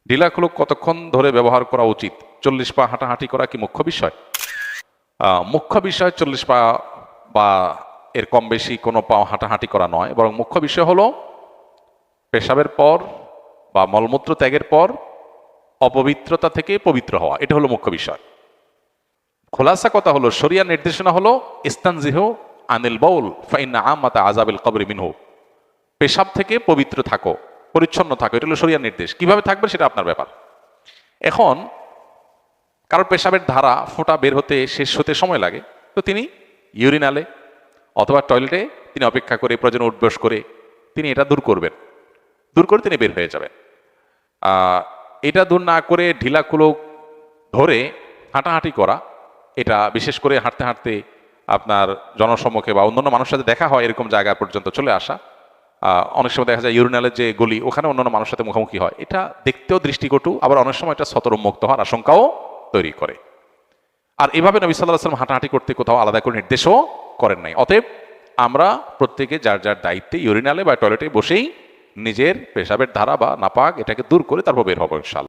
ঢিলাখুলক কতক্ষণ ধরে ব্যবহার করা উচিত? 40 পা হাঁটাহাঁটি করা কি মুখ্য বিষয়? মুখ্য বিষয় 40 পা বা এর কম বেশি কোনো পা হাঁটাহাঁটি করা নয়, বরং মুখ্য বিষয় হলো পেশাবের পর বা মলমূত্র ত্যাগের পর অপবিত্রতা থেকে পবিত্র হওয়া। এটা হলো মুখ্য বিষয়। খোলাসা কথা হলো, শরিয়ার নির্দেশনা হলো ইস্তানজিহু আনিল বাউল ফাইন্না আমাতা আযাবিল কবরি মিনহু। পেশাব থেকে পবিত্র থাকো, পরিচ্ছন্ন থাকো, এটা হলো শরিয়ার নির্দেশ। কিভাবে থাকবে সেটা আপনার ব্যাপার। এখন কারোর পেশাবের ধারা ফোঁটা বের হতে শেষ হতে সময় লাগে, তো তিনি ইউরিনালে অথবা টয়লেটে তিনি অপেক্ষা করে প্রয়োজনে উঠবস করে তিনি এটা দূর করবেন, দূর করে তিনি বের হয়ে যাবেন। এটা দূর না করে ঢিলাকুলক ধরে হাঁটাহাঁটি করা, এটা বিশেষ করে হাঁটতে হাঁটতে আপনার জনসম্মুখে বা অন্যান্য মানুষের সাথে দেখা হয় এরকম জায়গা পর্যন্ত চলে আসা, অনেক সময় দেখা যায় ইউরিনালের যে গলি ওখানে অন্যান্য মানুষের সাথে মুখোমুখি হয়, এটা দেখতেও দৃষ্টিকটু, আবার অনেক সময় এটা সতর্কমুক্ত হওয়ার আশঙ্কাও তৈরি করে। আর এভাবে নবী সাল্লাল্লাহু আলাইহি ওয়াসাল্লাম হাঁটাহাঁটি করতে কোথাও আলাদা করে নির্দেশও করেন নাই। অতএব আমরা প্রত্যেকে যার যার দায়িত্বে ইউরিনালে বা টয়লেটে বসেই নিজের পেশাবের ধারা বা নাপাক এটাকে দূর করে তারপর বের হবো ইনশাআল্লাহ।